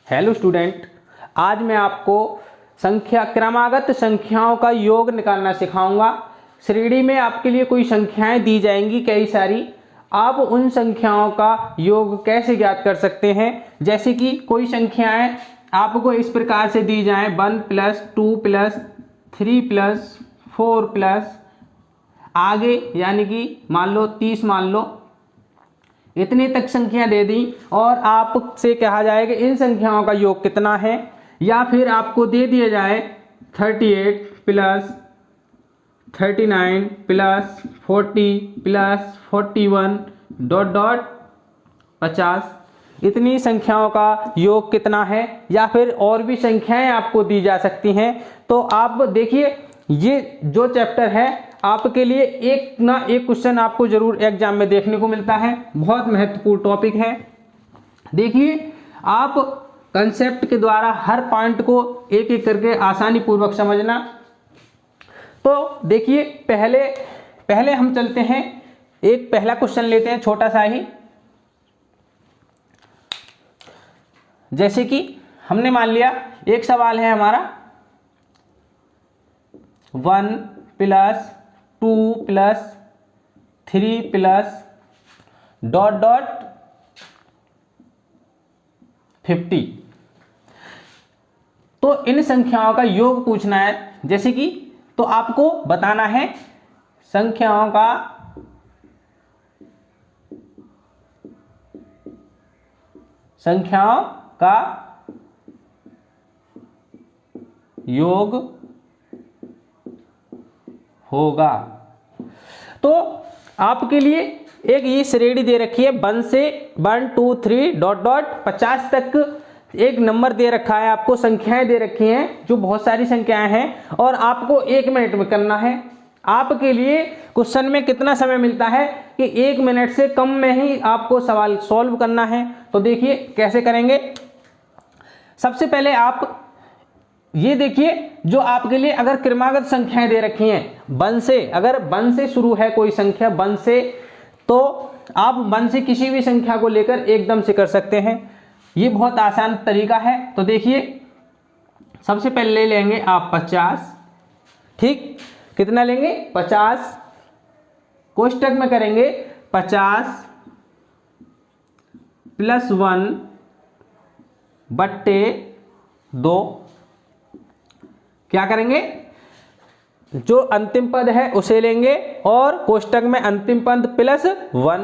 Hello student, आज मैं आपको क्रमागत संख्याओं का योग निकालना सिखाऊंगा। श्रेणी में आपके लिए कोई संख्याएं दी जाएंगी कई सारी, आप उन संख्याओं का योग कैसे ज्ञात कर सकते हैं। जैसे कि कोई संख्याएं आपको इस प्रकार से दी जाएं 1 + 2 + 3 + 4 प्लस आगे, यानी कि मान लो 30 मान लो, इतने तक संख्या दे दी और आपसे कहा जाए कि इन संख्याओं का योग कितना है। या फिर आपको दे दिया जाए 38 + 39 + 40 + 41 ... 50, इतनी संख्याओं का योग कितना है। या फिर और भी संख्याएं आपको दी जा सकती हैं। तो आप देखिए, ये जो चैप्टर है आपके लिए एक ना एक क्वेश्चन आपको जरूर एग्जाम में देखने को मिलता है। बहुत महत्वपूर्ण टॉपिक है। देखिए, आप कंसेप्ट के द्वारा हर पॉइंट को एक एक करके आसानी पूर्वक समझना। तो देखिए, पहले हम चलते हैं, एक पहला क्वेश्चन लेते हैं छोटा सा ही। जैसे कि हमने मान लिया एक सवाल है हमारा 1 + 2 + 3 + ... 50। तो इन संख्याओं का योग पूछना है। जैसे कि तो आपको बताना है संख्याओं का योग होगा। तो आपके लिए एक ये श्रेणी दे रखी है 1 से 1 2 3 ... 50 तक एक नंबर दे रखा है। आपको संख्याएं दे रखी हैं जो बहुत सारी संख्याएं हैं और आपको 1 मिनट में करना है। आपके लिए क्वेश्चन में कितना समय मिलता है कि 1 मिनट से कम में ही आपको सवाल सॉल्व करना है। तो देखिए कैसे करेंगे। सबसे पहले आप ये देखिए, जो आपके लिए अगर क्रमागत संख्याएं दे रखी हैं 1 से, अगर 1 से शुरू है कोई संख्या 1 से, तो आप 1 से किसी भी संख्या को लेकर एकदम से कर सकते हैं। ये बहुत आसान तरीका है। तो देखिए, सबसे पहले ले लेंगे आप 50। ठीक, कितना लेंगे 50, कोष्टक में करेंगे 50 + 1 / 2। क्या करेंगे, जो अंतिम पद है उसे लेंगे और कोष्टक में अंतिम पद +1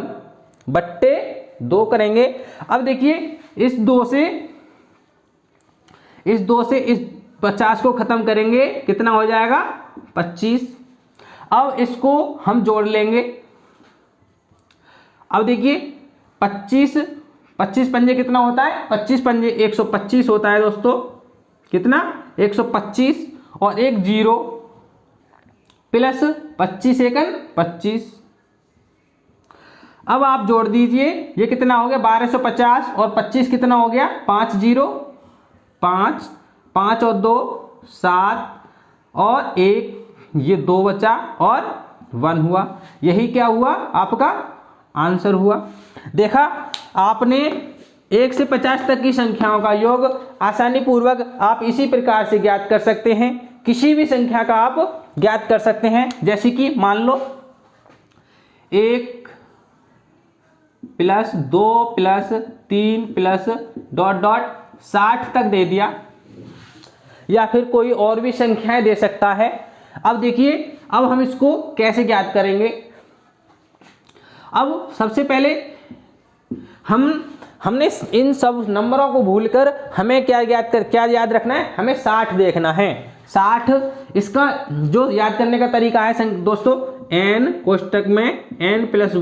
/ 2 करेंगे। अब देखिए, इस 2 से इस 50 को खत्म करेंगे, कितना हो जाएगा 25। अब इसको हम जोड़ लेंगे। अब देखिए 25 पंजे कितना होता है, 25 पंजे 125 होता है दोस्तों। कितना 125 और एक 0 प्लस 25 सेकंड 25। अब आप जोड़ दीजिए, ये कितना हो गया 1250 और 25 कितना हो गया 5 0 5 5 और 2 7 और 1, ये 2 बचा और 1 हुआ। यही क्या हुआ, आपका आंसर हुआ। देखा आपने, 1 से 50 तक की संख्याओं का योग आसानी पूर्वक आप इसी प्रकार से ज्ञात कर सकते हैं। किसी भी संख्या का आप ज्ञात कर सकते हैं। जैसे कि मान लो 1 + 2 + 3 + ... 60 तक दे दिया। या फिर कोई और भी संख्याएं दे सकता है। अब देखिए, अब हम इसको कैसे ज्ञात करेंगे। अब सबसे पहले हमने इन सब नंबरों को भूलकर हमें क्या याद रखना है, हमें 60 देखना है। 60, इसका जो याद करने का तरीका है दोस्तों, n कोष्टक में n +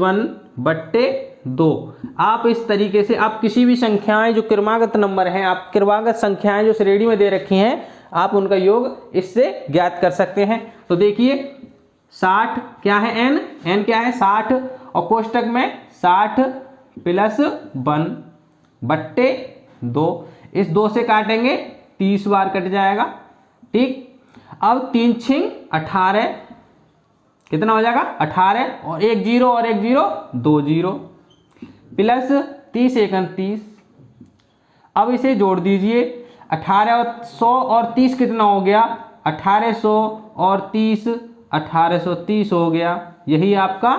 1 / 2। आप इस तरीके से आप किसी भी संख्याएं जो क्रमागत नंबर हैं, आप क्रमागत संख्याएं जो श्रेणी में दे रखी हैं, आप उनका योग इससे ज्ञात कर सकते हैं। तो देखिए 60 क्या है, n क्या है 60, और कोष्टक में 60 + 1 / 2। इस 2 से काटेंगे 30 बार कट जाएगा। ठीक, अब 3 × 6 18, कितना हो जाएगा 18 और एक 0 और एक 0 2 0 प्लस 30 × 1 30। अब इसे जोड़ दीजिए, 1800 और 30 कितना हो गया, 1800 और 30, 1830 हो गया। यही आपका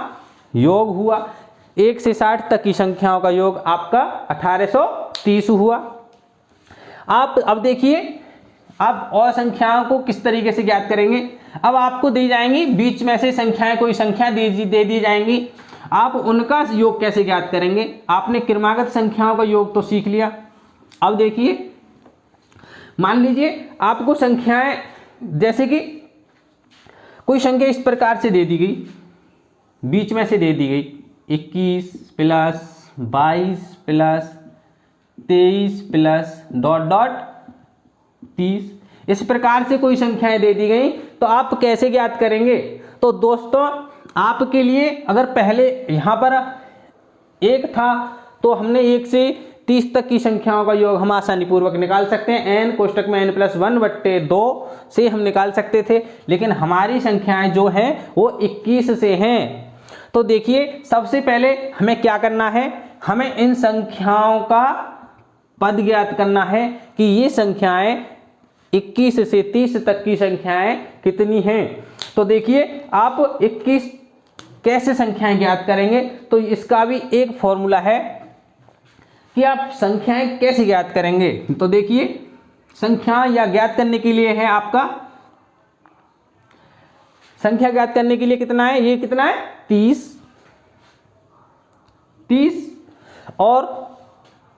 योग हुआ। 1 से 60 तक की संख्याओं का योग आपका 1830 हुआ। आप अब देखिए, अब और संख्याओं को किस तरीके से ज्ञात करेंगे। अब आपको दी जाएंगी बीच में से संख्याएं, कोई संख्या दे दी जाएंगी, आप उनका योग कैसे ज्ञात करेंगे। आपने क्रमागत संख्याओं का योग तो सीख लिया। अब देखिए, मान लीजिए आपको संख्याएं, जैसे कि कोई संख्या इस प्रकार से दे दी गई, बीच में से दे दी गई 21 plus 22 plus 23 plus dot dot 30, इस प्रकार से कोई संख्याएं दे दी गई, तो आप कैसे ज्ञात करेंगे। तो दोस्तों, आपके लिए अगर पहले यहाँ पर 1 था तो हमने 1 से 30 तक की संख्याओं का योग हम आसानी पूर्वक निकाल सकते हैं। n कोष्टक में n+1/2 से हम निकाल सकते थे, लेकिन हमारी संख्याएं जो हैं वो 21 से हैं। तो देखिए, सबसे पहले हमें क्या करना है, हमें इन संख्याओं का पद ज्ञात करना है कि ये संख्याएं 21 से 30 तक की संख्याएं कितनी हैं। तो देखिए, आप 21 कैसे संख्याएं ज्ञात करेंगे, तो इसका भी एक फॉर्मूला है कि आप संख्याएं कैसे ज्ञात करेंगे। तो देखिए, संख्या या ज्ञात करने के लिए है आपका, संख्या ज्ञात करने के लिए कितना है, ये कितना है 30, और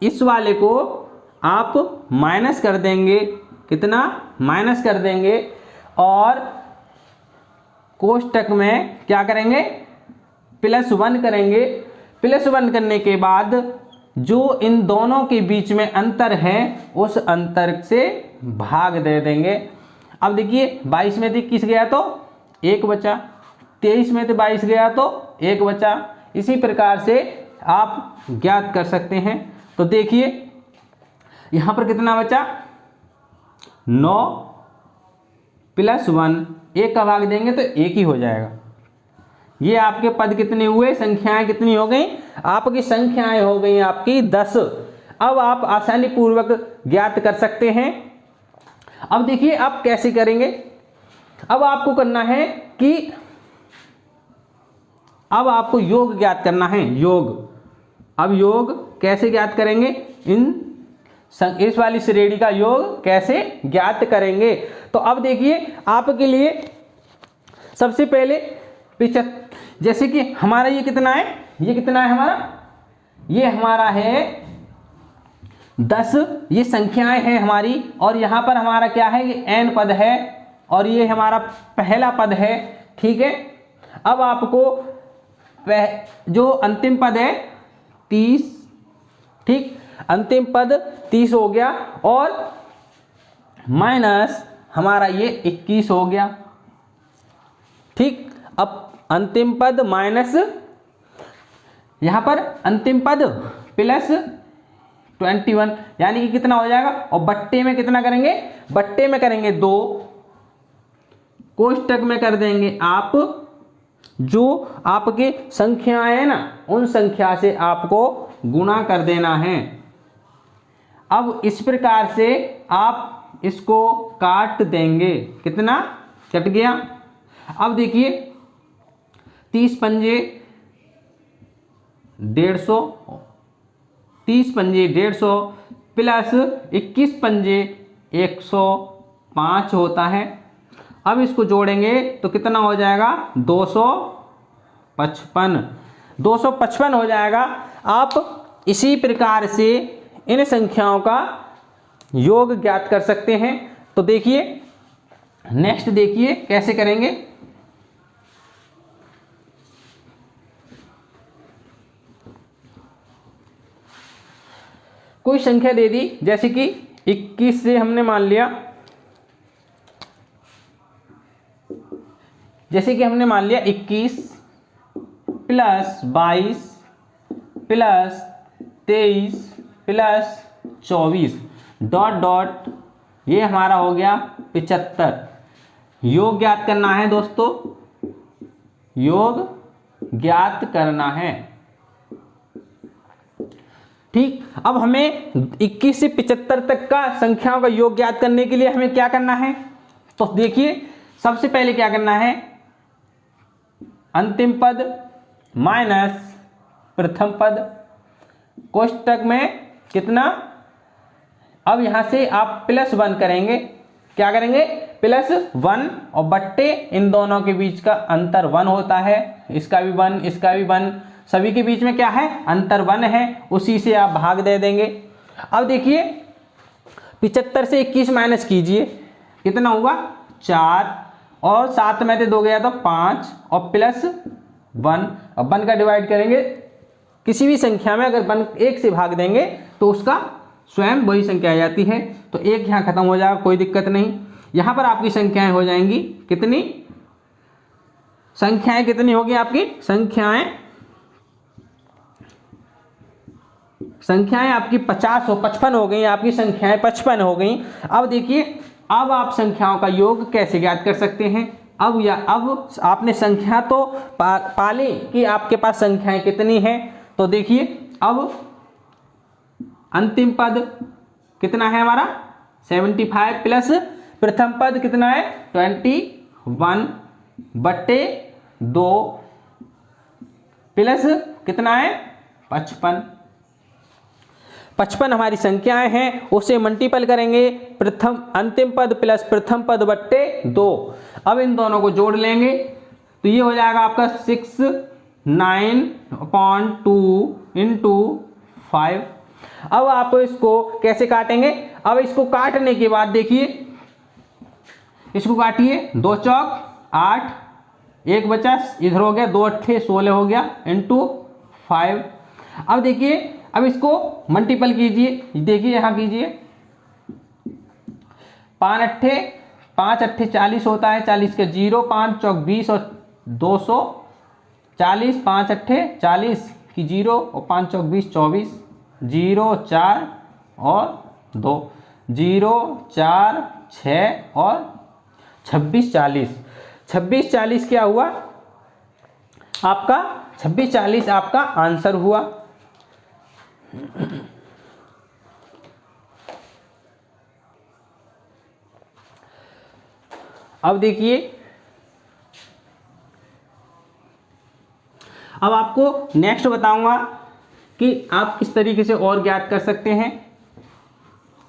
इस वाले को आप माइनस कर देंगे, कितना माइनस कर देंगे, और कोष्टक में क्या करेंगे, +1 करेंगे। +1 करने के बाद जो इन दोनों के बीच में अंतर है उस अंतर से भाग दे देंगे। अब देखिए, 22 में से 21 गया तो 1 बचा, 23 में से 22 गया तो 1 बचा। इसी प्रकार से आप ज्ञात कर सकते हैं। तो देखिए, यहाँ पर कितना बचा, 9 + 1, 1 का भाग देंगे तो 1 ही हो जाएगा। ये आपके पद कितने हुए, संख्याएं कितनी हो गई, आपकी संख्याएं हो गई आपकी 10। अब आप आसानी पूर्वक ज्ञात कर सकते हैं। अब देखिए, आप कैसे करेंगे। अब आपको करना है कि अब आपको योग ज्ञात करना है, योग। अब योग कैसे ज्ञात करेंगे, इस वाली श्रेणी का योग कैसे ज्ञात करेंगे। तो अब देखिए, आपके लिए सबसे पहले 75, जैसे कि हमारा ये कितना है, ये कितना है हमारा, ये हमारा है 10, ये संख्याएं हैं हमारी, और यहाँ पर हमारा क्या है, ये n पद है, और ये हमारा पहला पद है। ठीक है, अब आपको जो अंतिम पद है 30, ठीक, अंतिम पद 30 हो गया, और माइनस हमारा ये 21 हो गया। ठीक, अब अंतिम पद माइनस, यहां पर अंतिम पद +21, यानी कि कितना हो जाएगा, और बट्टे में कितना करेंगे, बट्टे में करेंगे 2, कोष्टक में कर देंगे आप, जो आपके संख्याएं है ना, उन संख्या से आपको गुणा कर देना है। अब इस प्रकार से आप इसको काट देंगे, कितना कट गया। अब देखिए, 30 पंजे 150, 30 पंजे 150 प्लस 21 पंजे 105 होता है। अब इसको जोड़ेंगे तो कितना हो जाएगा, 255 हो जाएगा। आप इसी प्रकार से इन संख्याओं का योग ज्ञात कर सकते हैं। तो देखिए, नेक्स्ट देखिए कैसे करेंगे। कोई संख्या दे दी, जैसे कि 21 से हमने मान लिया, जैसे कि हमने मान लिया 21 + 22 + 23 + 24 डॉट डॉट, ये हमारा हो गया 75। योग ज्ञात करना है दोस्तों, योग ज्ञात करना है। ठीक, अब हमें 21 से 75 तक का संख्याओं का योग ज्ञात करने के लिए हमें क्या करना है, तो देखिए सबसे पहले क्या करना है, अंतिम पद माइनस प्रथम पद, कोष्टक में कितना, अब यहां से आप +1 करेंगे, क्या करेंगे, +1 और बट्टे इन दोनों के बीच का अंतर 1 होता है, इसका भी 1 इसका भी 1, सभी के बीच में क्या है, अंतर 1 है, उसी से आप भाग दे देंगे। अब देखिए 75 से 21 माइनस कीजिए, कितना होगा 4, और 7 में से 2 गया तो 5 और +1, अब 1 का डिवाइड करेंगे किसी भी संख्या में, अगर 1 से भाग देंगे तो उसका स्वयं वही संख्या आ जाती है, तो 1 यहाँ खत्म हो जाएगा, कोई दिक्कत नहीं। यहाँ पर आपकी संख्याएं हो जाएंगी कितनी, संख्याएं कितनी होगी आपकी, संख्याएं आपकी 50 और 55 हो गई, आपकी संख्याएं 55 हो गई। अब देखिए, अब आप संख्याओं का योग कैसे ज्ञात कर सकते हैं, अब आपने संख्या तो पाली कि आपके पास संख्याएं कितनी हैं, तो देखिए अब अंतिम पद कितना है हमारा 75 प्लस प्रथम पद कितना है 21 बट्टे 2 प्लस कितना है 55 हमारी संख्याएं हैं, उसे मल्टीपल करेंगे प्रथम अंतिम पद प्लस प्रथम पद बट्टे 2। अब इन दोनों को जोड़ लेंगे तो ये हो जाएगा आपका 69/2 इंटू 5। अब आप इसको कैसे काटेंगे, अब इसको काटने के बाद देखिए, इसको काटिए, 2 चौक 8, 1 बचा इधर हो गया, 2 अट्ठे 16 हो गया इंटू 5। अब देखिए, अब इसको मल्टीपल कीजिए, देखिए यहां कीजिए, 5 अट्ठे 40 होता है, 40 के 0, 5 चौक 20 और 240, 5 अट्ठे 40 की 0 और 5 चौक 20 24, 0 4 और 2, 0 4 6 और 26 40 क्या हुआ आपका, 26 40 आपका आंसर हुआ। अब देखिए, अब आपको नेक्स्ट बताऊंगा कि आप किस तरीके से और ज्ञात कर सकते हैं।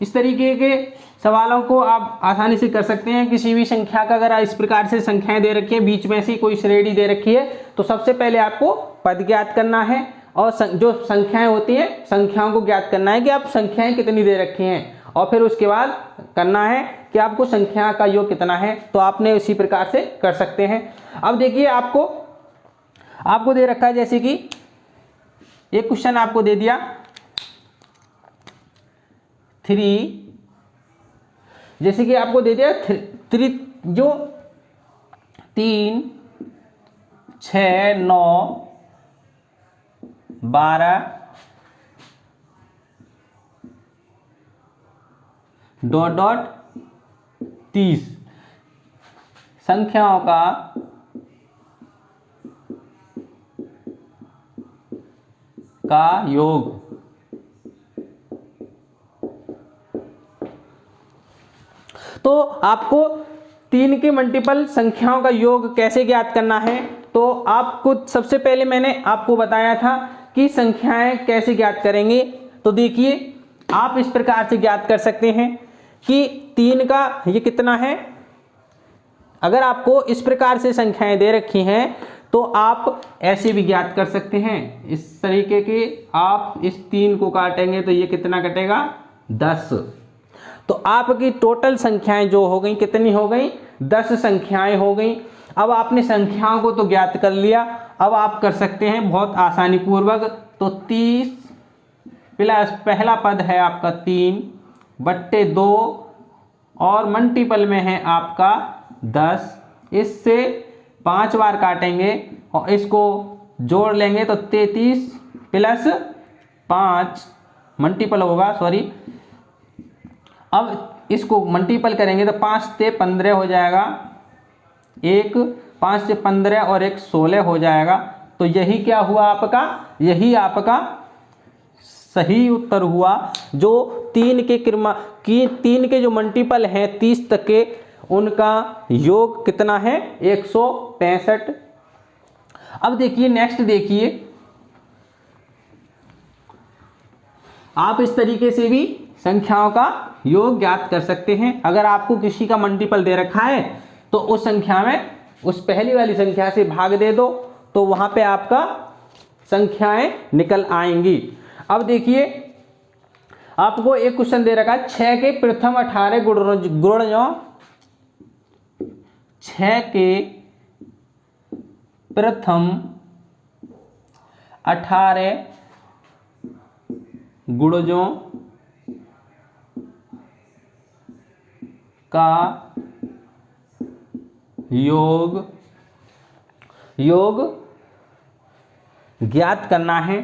इस तरीके के सवालों को आप आसानी से कर सकते हैं। किसी भी संख्या का अगर इस प्रकार से संख्याएं दे रखी है, बीच में से कोई श्रेणी दे रखी है, तो सबसे पहले आपको पद ज्ञात करना है और जो संख्याएं होती हैं संख्याओं को ज्ञात करना है कि आप संख्याएं कितनी दे रखी हैं, और फिर उसके बाद करना है कि आपको संख्या का योग कितना है, तो आपने इसी प्रकार से कर सकते हैं। अब देखिए, आपको दे रखा है, जैसे कि एक क्वेश्चन आपको दे दिया 3, जैसे कि आपको दे दिया 3 जो 3 6 9 12 .30 संख्याओं का योग। तो आपको 3 के मल्टीपल संख्याओं का योग कैसे ज्ञात करना है, तो आपको सबसे पहले मैंने आपको बताया था कि संख्याएं कैसे ज्ञात करेंगे। तो देखिए, आप इस प्रकार से ज्ञात कर सकते हैं कि 3 का ये कितना है, अगर आपको इस प्रकार से संख्याएं दे रखी हैं तो आप ऐसे भी ज्ञात कर सकते हैं। इस तरीके के आप इस 3 को काटेंगे तो ये कितना कटेगा 10। तो आपकी टोटल संख्याएं जो हो गई कितनी हो गई, 10 संख्याएं हो गई। अब आपने संख्याओं को तो ज्ञात कर लिया, अब आप कर सकते हैं बहुत आसानी पूर्वक। तो 30 प्लस पहला पद है आपका 3 बट्टे 2 और मल्टीपल में है आपका 10, इससे 5 बार काटेंगे और इसको जोड़ लेंगे तो 33 प्लस 5 मल्टीपल होगा, सॉरी, अब इसको मल्टीपल करेंगे तो 5 से 15 हो जाएगा, 5 से 15 और 16 हो जाएगा। तो यही क्या हुआ आपका, यही आपका सही उत्तर हुआ। जो 3 के जो मल्टीपल हैं 30 तक के, उनका योग कितना है? 165। अब देखिए नेक्स्ट देखिए, आप इस तरीके से भी संख्याओं का योग ज्ञात कर सकते हैं। अगर आपको किसी का मल्टीपल दे रखा है तो उस संख्या में उस पहली वाली संख्या से भाग दे दो, तो वहां पे आपका संख्याएं निकल आएंगी। अब देखिए आपको एक क्वेश्चन दे रखा है 6 के प्रथम 18 गुणजों, 6 के प्रथम 18 गुणजों का योग ज्ञात करना है।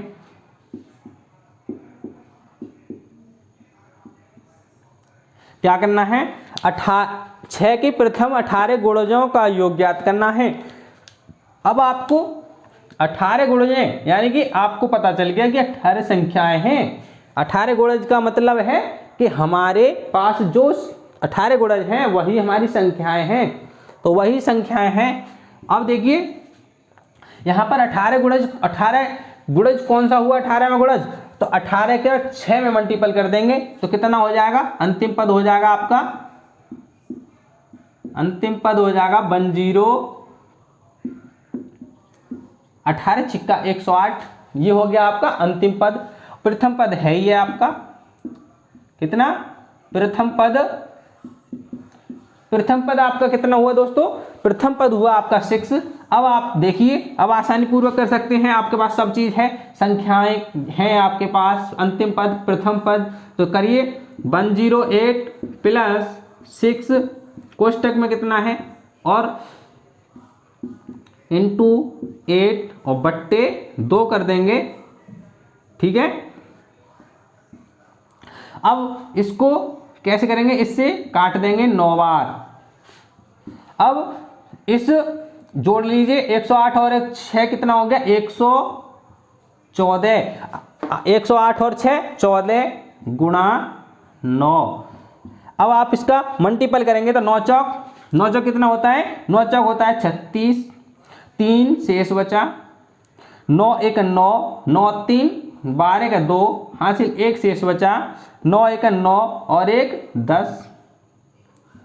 क्या करना है? 6 के प्रथम 18 गुणजों का योग ज्ञात करना है। अब आपको 18 गुणज यानी कि आपको पता चल गया कि 18 संख्याएं हैं। 18 गुणज का मतलब है कि हमारे पास जो 18 गुणज हैं वही हमारी संख्याएं हैं, तो वही संख्याएं हैं। अब देखिए यहाँ पर 18 गुणज कौन सा हुआ? 18 में गुणज, तो 18 के 6 में मल्टीपल कर देंगे तो कितना हो जाएगा? अंतिम पद हो जाएगा आपका, अंतिम पद हो जाएगा 10, 18 छिक्का 108, ये हो गया आपका अंतिम पद। प्रथम पद है ये आपका कितना? प्रथम पद आपका कितना हुआ दोस्तों? प्रथम पद हुआ आपका 6। अब आप देखिए, अब आसानी पूर्वक कर सकते हैं, आपके पास सब चीज है, संख्याएं हैं आपके पास, अंतिम पद, प्रथम पद, तो करिए 108 प्लस 6 कोष्टक में कितना है और इंटू 8 और बट्टे 2 कर देंगे। ठीक है, अब इसको कैसे करेंगे? इससे काट देंगे 9 बार। अब इस जोड़ लीजिए 108 और 6 कितना हो गया? 114। 108 और 6 14 गुणा 9। अब आप इसका मल्टीपल करेंगे तो 9 चौक कितना होता है? 9 चौक होता है 36, 3 शेष बचा, 9 1 9, 9 3 12 का 2 हासिल, 1 शेष बचा, 9 1 9 और 1 10,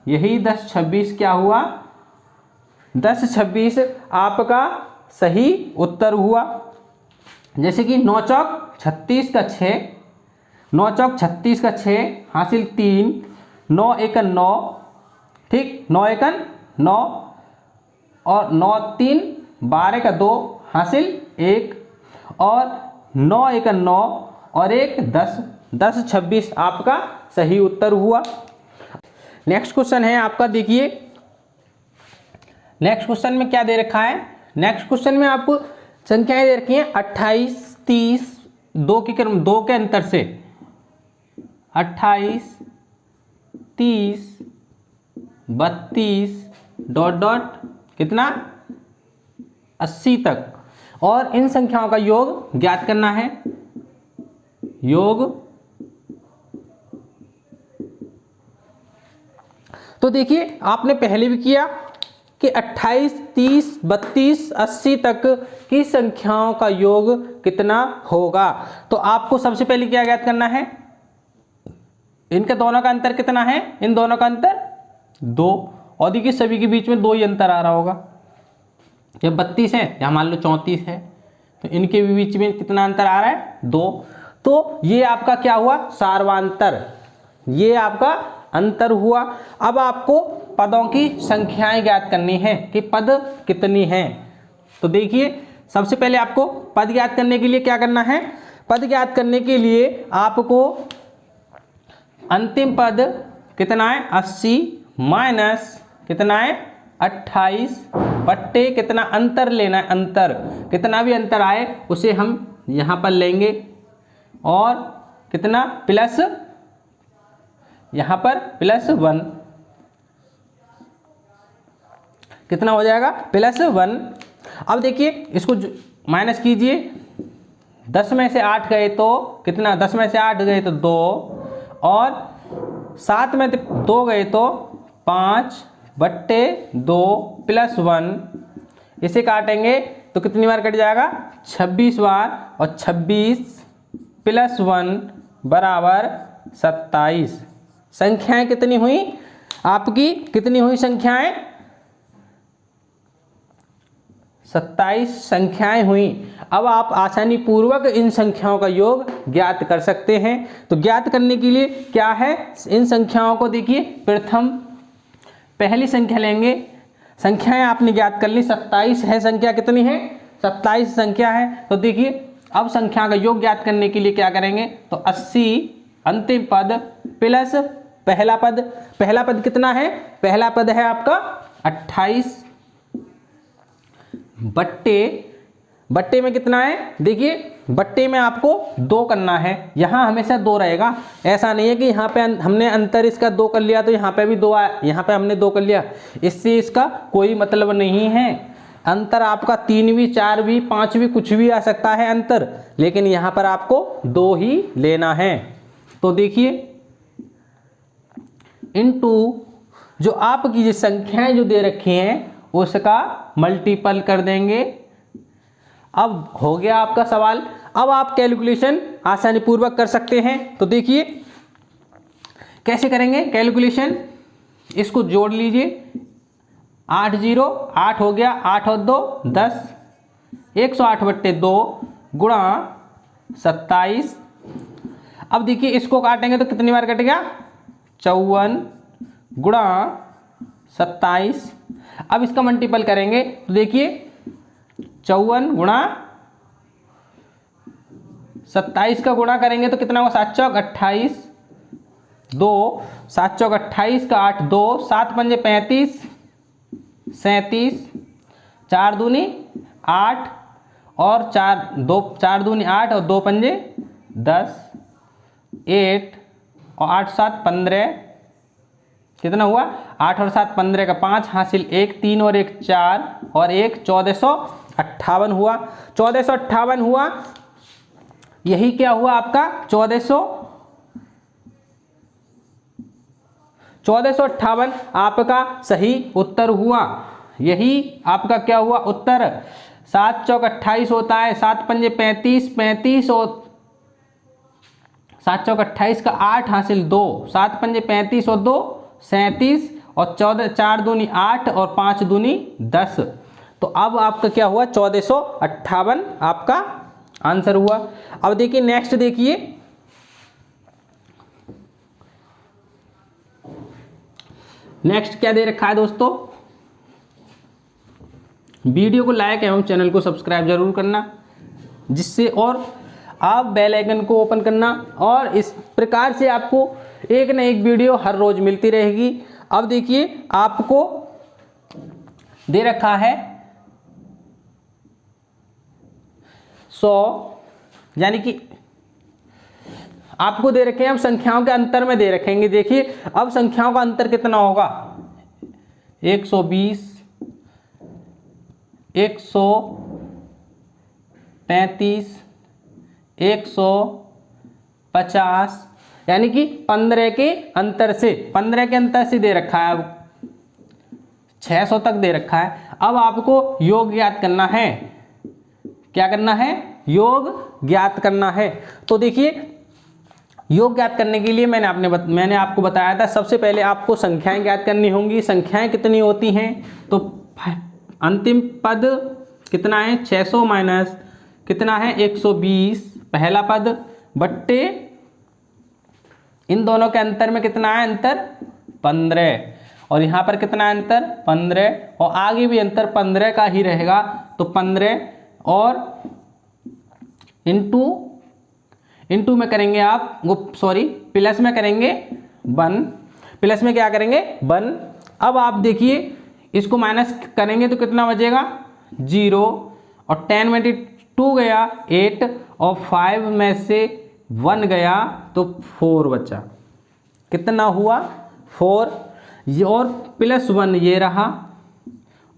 यही 10 26 क्या हुआ? 10 26 आपका सही उत्तर हुआ। जैसे कि 9 चौक 36 का 6, 9 चौक 36 का 6 हासिल 3, 9 1 9, ठीक, 9 1 9 और 9 3 12 का 2 हासिल 1 और 9 1 9 और 1 10, 10 26 आपका सही उत्तर हुआ। नेक्स्ट क्वेश्चन है आपका, देखिए नेक्स्ट क्वेश्चन में क्या दे रखा है? नेक्स्ट क्वेश्चन में आपको संख्याएं दे रखी हैं 28 30 2 के अंतर से, 28 30 32 डॉट कितना? 80 तक, और इन संख्याओं का योग ज्ञात करना है। योग तो देखिए आपने पहले भी किया कि 28 30 32 80 तक की संख्याओं का योग कितना होगा। तो आपको सबसे पहले क्या ज्ञात करना है? इनके दोनों का अंतर कितना है? इन दोनों का अंतर 2, और देखिए सभी के बीच में 2 ही अंतर आ रहा होगा। या 32 है या मान लो 34 है, तो इनके बीच में कितना अंतर आ रहा है? 2। तो ये आपका क्या हुआ? सार्वांतर, ये आपका अंतर हुआ। अब आपको पदों की संख्याएं ज्ञात करनी है कि पद कितनी हैं। तो देखिए सबसे पहले आपको पद ज्ञात करने के लिए क्या करना है? पद ज्ञात करने के लिए आपको अंतिम पद कितना है? 80 माइनस कितना है? 28 बट्टे कितना? अंतर लेना है, अंतर, कितना भी अंतर आए उसे हम यहाँ पर लेंगे, और कितना? प्लस, यहाँ पर +1, कितना हो जाएगा? +1। अब देखिए इसको माइनस कीजिए, 10 में से 8 गए तो कितना, 10 में से 8 गए तो 2, और 7 में 2 गए तो 5/2 + 1, इसे काटेंगे तो कितनी बार कट जाएगा, 26 बार, और 26 + 1 बराबर 27। संख्याएं कितनी हुई आपकी, कितनी हुई संख्याएं, 27 संख्याएं हुई। अब आप आसानी पूर्वक इन संख्याओं का योग ज्ञात कर सकते हैं। तो ज्ञात करने के लिए क्या है, इन संख्याओं को देखिए, प्रथम पहली संख्या लेंगे, संख्याएं आपने ज्ञात कर ली, 27 है संख्या, कितनी है, 27 संख्या है। तो देखिए अब संख्या का योग ज्ञात करने के लिए क्या करेंगे, तो 80 अंतिम पद प्लस पहला पद, पहला पद कितना है, पहला पद है आपका 28 बट्टे में कितना है, देखिए बट्टे में आपको 2 करना है, यहाँ हमेशा 2 रहेगा, ऐसा नहीं है कि यहाँ पे हमने अंतर इसका 2 कर लिया तो यहाँ पे भी 2 आया, यहाँ पे हमने 2 कर लिया, इससे इसका कोई मतलब नहीं है। अंतर आपका 3 भी, 4 भी, 5 भी, कुछ भी आ सकता है अंतर, लेकिन यहाँ पर आपको 2 ही लेना है। तो देखिए इनटू जो आपकी जो संख्याएं जो दे रखी हैं उसका मल्टीपल कर देंगे। अब हो गया आपका सवाल। अब आप कैलकुलेशन आसानी पूर्वक कर सकते हैं। तो देखिए कैसे करेंगे कैलकुलेशन, इसको जोड़ लीजिए, 8 0 8 हो गया, 8 और 2 10, 108/2 गुणा 27। अब देखिए इसको काटेंगे तो कितनी बार कट गया, 54 गुणा 27। अब इसका मल्टीपल करेंगे तो देखिए 54 गुणा 27 का गुणा करेंगे तो कितना होगा, 7 चौक 28, 2 7 चौक 28 का 8 2 7 पंजे 35 37, 4 दूनी 8 और 4 दूनी 8 और 2 पंजे 10, 8 और 8 7 15, कितना हुआ, 8 और 7 15 का 5 हासिल 1, 3 और 1 4 और 1 1458 हुआ। 1458 हुआ, यही क्या हुआ आपका 1458 आपका सही उत्तर हुआ। यही आपका क्या हुआ उत्तर। 7 चौक 28 होता है, 7 पंजे 35 35 और 7 चौक 28 का 8 हासिल 2, 7 पंजे 35 और 2 37 और 14 4 दूनी 8 और 5 दूनी 10। तो अब आपका क्या हुआ 1458 आपका आंसर हुआ। अब देखिए नेक्स्ट, देखिए नेक्स्ट क्या दे रखा है दोस्तों। वीडियो को लाइक एवं चैनल को सब्सक्राइब जरूर करना, जिससे और आप बेल आइकन को ओपन करना, और इस प्रकार से आपको एक न एक वीडियो हर रोज मिलती रहेगी। अब देखिए आपको दे रखा है 100, यानी कि आपको दे रखे हैं, अब संख्याओं के अंतर में दे रखेंगे। देखिए अब संख्याओं का अंतर कितना होगा, 120 135 150, यानी कि 15 के अंतर से, 15 के अंतर से दे रखा है। अब 600 तक दे रखा है। अब आपको योग ज्ञात करना है। क्या करना है, योग ज्ञात करना है। तो देखिए योग ज्ञात करने के लिए मैंने आपको बताया था, सबसे पहले आपको संख्याएं ज्ञात करनी होंगी। संख्याएं कितनी होती हैं, तो अंतिम पद कितना है 600 माइनस कितना है 120 पहला पद, बट्टे इन दोनों के अंतर में कितना है अंतर 15, और यहाँ पर कितना है अंतर 15, और आगे भी अंतर 15 का ही रहेगा। तो 15 और इंटू में करेंगे आप, सॉरी प्लस में करेंगे 1, प्लस में क्या करेंगे 1। अब आप देखिए इसको माइनस करेंगे तो कितना बचेगा 0, और 10 में 2 गया 8, और 5 में से 1 गया तो 4 बचा। कितना हुआ 4, और +1 ये रहा,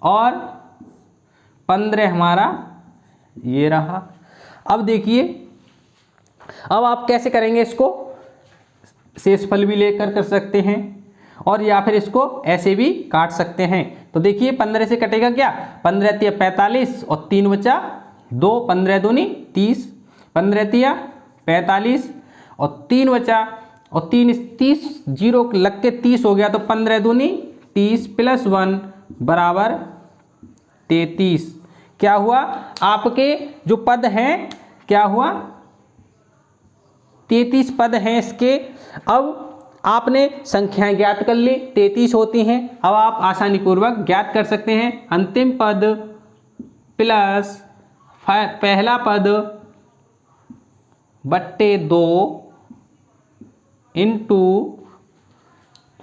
और 15 हमारा ये रहा। अब देखिए, अब आप कैसे करेंगे इसको, शेषफल भी लेकर कर सकते हैं और या फिर इसको ऐसे भी काट सकते हैं। तो देखिए 15 से कटेगा क्या, 15 तिया 45 और 3 बचा 2, 15 दूनी 30, 15 तिया 45 और 3 बचा और 30 जीरो लग के 30 हो गया, तो 15 दूनी 30 प्लस 1 बराबर 33। क्या हुआ, आपके जो पद हैं क्या हुआ, 33 पद हैं इसके। अब आपने संख्याएं ज्ञात कर ली, 33 होती हैं। अब आप आसानी पूर्वक ज्ञात कर सकते हैं, अंतिम पद प्लस पहला पद बट्टे 2 इंटू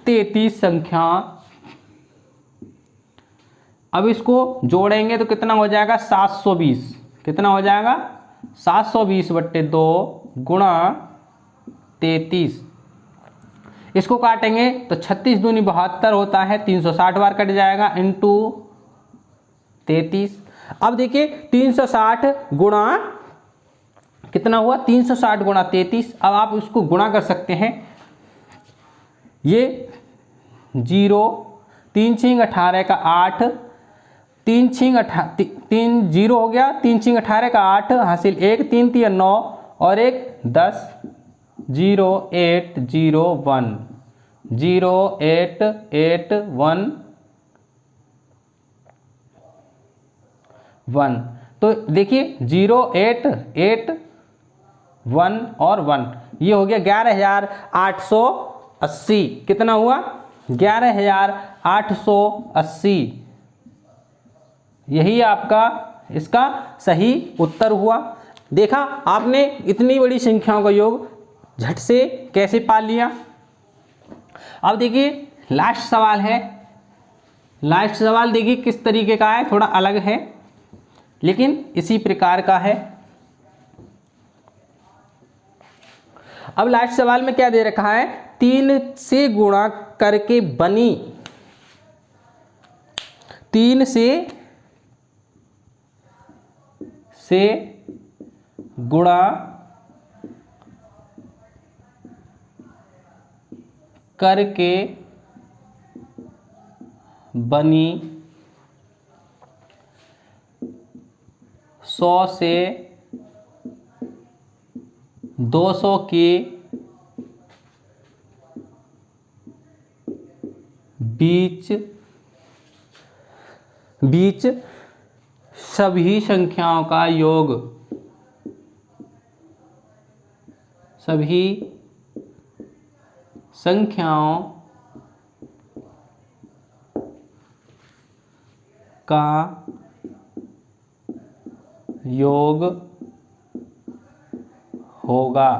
33 संख्या। अब इसको जोड़ेंगे तो कितना हो जाएगा, 720। कितना हो जाएगा, 720 बट्टे 2 गुणा 33। इसको काटेंगे तो 36 दूनी 72 होता है, 360 बार कट जाएगा इंटू 33। अब देखिए 360 गुणा कितना हुआ, 360 गुणा 33। अब आप उसको गुणा कर सकते हैं, ये 0 3 छिंग 18 का 8, 3 छिंग 3 0 हो गया, 3 छिंग 18 का 8 हासिल 1, 3 तिया 9 और 1 10, 0 8 0 1 0 8 8 1 1। तो देखिए 0 8 8 1 और 1, ये हो गया 11,880। कितना हुआ, 11,880। यही आपका इसका सही उत्तर हुआ। देखा आपने इतनी बड़ी संख्याओं का योग झट से कैसे पा लिया। अब देखिए लास्ट सवाल है। लास्ट सवाल देखिए किस तरीके का है, थोड़ा अलग है लेकिन इसी प्रकार का है। अब लास्ट सवाल में क्या दे रखा है, 3 से गुणा करके बनी, 3 से गुणा करके बनी 100 से 200 के बीच सभी संख्याओं का योग, सभी संख्याओं का योग होगा।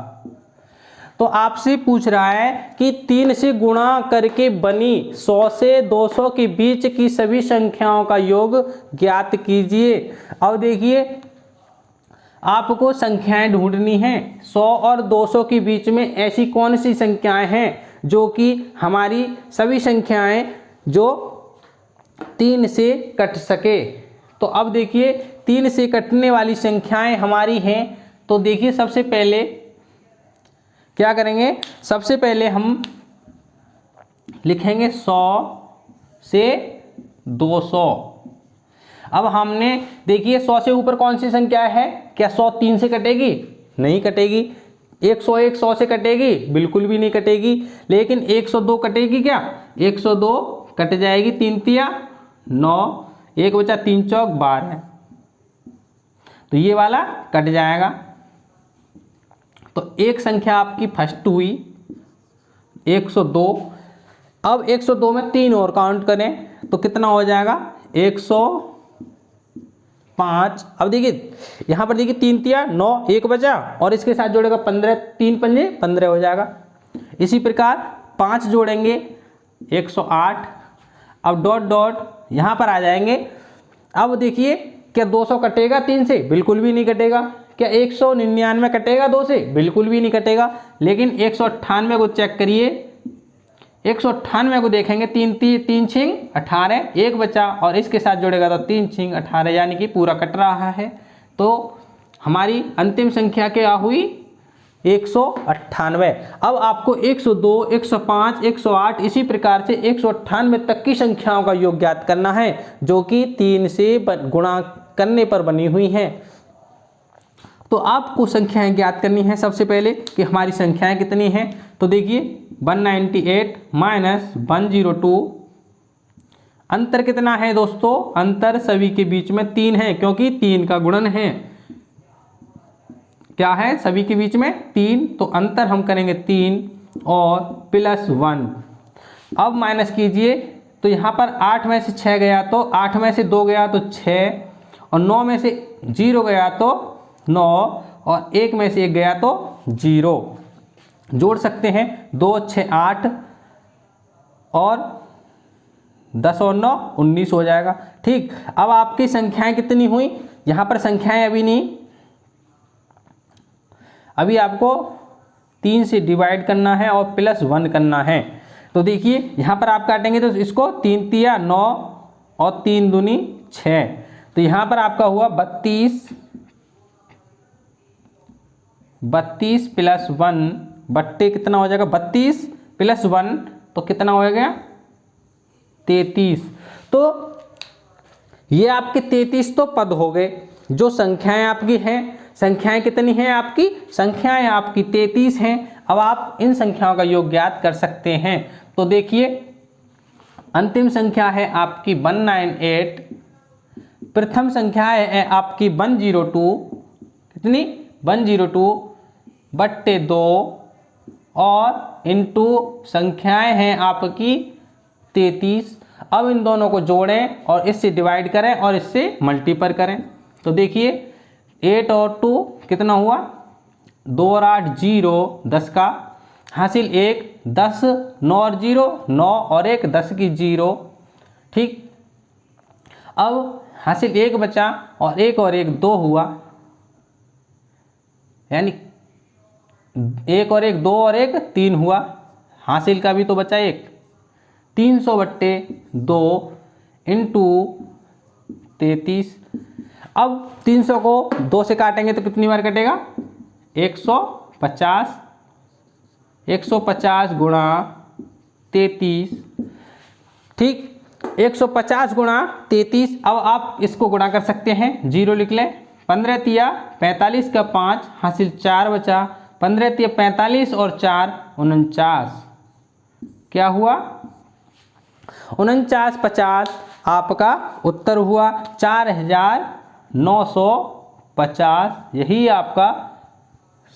तो आपसे पूछ रहा है कि 3 से गुणा करके बनी 100 से 200 के बीच की सभी संख्याओं का योग ज्ञात कीजिए। अब देखिए आपको संख्याएं ढूंढनी हैं, 100 और 200 के बीच में ऐसी कौन सी संख्याएं हैं जो कि हमारी सभी संख्याएं जो 3 से कट सके। तो अब देखिए 3 से कटने वाली संख्याएं हमारी हैं। तो देखिए सबसे पहले क्या करेंगे, सबसे पहले हम लिखेंगे 100 से 200। अब हमने देखिए 100 से ऊपर कौन सी संख्या है, क्या 100 3 से कटेगी, नहीं कटेगी। 101 100 से कटेगी, बिल्कुल भी नहीं कटेगी। लेकिन 102 कटेगी क्या, 102 कट जाएगी, 3 तिया 9, 1 बचा 3 चौक 12, तो ये वाला कट जाएगा। तो एक संख्या आपकी फर्स्ट हुई 102। अब 102 में 3 और काउंट करें तो कितना हो जाएगा, 105। अब देखिए यहाँ पर देखिए 3 तिया 9, 1 बचा और इसके साथ जोड़ेगा 15, 3 पंजे 15 हो जाएगा। इसी प्रकार 5 जोड़ेंगे 108। अब डॉट डॉट यहाँ पर आ जाएंगे। अब देखिए क्या 200 कटेगा 3 से, बिल्कुल भी नहीं कटेगा। क्या 199 कटेगा 2 से, बिल्कुल भी नहीं कटेगा। लेकिन 198 को चेक करिए, 198 को देखेंगे, 3 छिंग 18, 1 बचा और इसके साथ जोड़ेगा तो 3 छिंग 18, यानी कि पूरा कट रहा है। तो हमारी अंतिम संख्या क्या हुई 198। अब आपको 102, 105, 108 इसी प्रकार से 198 तक की संख्याओं का योग ज्ञात करना है, जो कि 3 से गुणा करने पर बनी हुई हैं। तो आपको संख्याएं ज्ञात करनी है सबसे पहले कि हमारी संख्याएं कितनी हैं। तो देखिए 198 माइनस 102, अंतर कितना है दोस्तों, अंतर सभी के बीच में 3 है, क्योंकि 3 का गुणन है। क्या है, सभी के बीच में 3, तो अंतर हम करेंगे 3 और प्लस 1। अब माइनस कीजिए, तो यहाँ पर 8 में से 6 गया तो 8 में से 2 गया तो 6, और 9 में से 0 गया तो 9, और 1 में से 1 गया तो 0। जोड़ सकते हैं, 2 6 8 और 10 और 9 19 हो जाएगा। ठीक, अब आपकी संख्याएं कितनी हुई, यहाँ पर संख्याएं अभी नहीं, अभी आपको 3 से डिवाइड करना है और प्लस 1 करना है। तो देखिए यहाँ पर आप काटेंगे तो इसको 3 तिया 9 और 3 दूनी 6, तो यहाँ पर आपका हुआ 32 प्लस 1 बट्टे कितना हो जाएगा, 32 प्लस 1 तो कितना हो गया 33। तो ये आपके 33 तो पद हो गए। जो संख्याएं आपकी हैं, संख्याएं कितनी हैं आपकी, संख्याएं आपकी 33 हैं। अब आप इन संख्याओं का योग ज्ञात कर सकते हैं। तो देखिए अंतिम संख्या है आपकी 198, प्रथम संख्या है आपकी 102, कितनी 102 बट्टे 2 और इनटू संख्याएं हैं आपकी 33। अब इन दोनों को जोड़ें और इससे डिवाइड करें और इससे मल्टीपल करें। तो देखिए 8 और 2 कितना हुआ, 2 और 8 0, 10 का हासिल 1, 10 9 और 0 9 और 1 10 की 0। ठीक, अब हासिल 1 बचा और 1 और 1 2 हुआ, यानी 1 और 1 2 और 1 3 हुआ, हासिल का भी तो बचा 1। 300 बट्टे 2 इंटू 33। अब 300 को 2 से काटेंगे तो कितनी बार कटेगा, 150। 150 गुणा 33। ठीक, 150 गुणा 33। अब आप इसको गुणा कर सकते हैं, 0 लिख लें। 15 तिया 45 का 5 हासिल 4 बचा, 15 तिया 45 और 4 49। क्या हुआ 49 50 आपका उत्तर हुआ 4950, यही आपका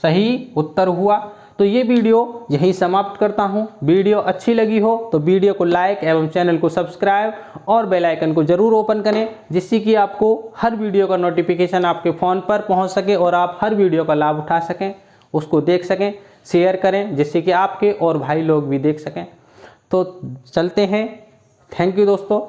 सही उत्तर हुआ। तो ये वीडियो यही समाप्त करता हूँ। वीडियो अच्छी लगी हो तो वीडियो को लाइक एवं चैनल को सब्सक्राइब और बेल आइकन को जरूर ओपन करें, जिससे कि आपको हर वीडियो का नोटिफिकेशन आपके फ़ोन पर पहुँच सके और आप हर वीडियो का लाभ उठा सकें, उसको देख सकें। शेयर करें जिससे कि आपके और भाई लोग भी देख सकें। तो चलते हैं, थैंक यू दोस्तों।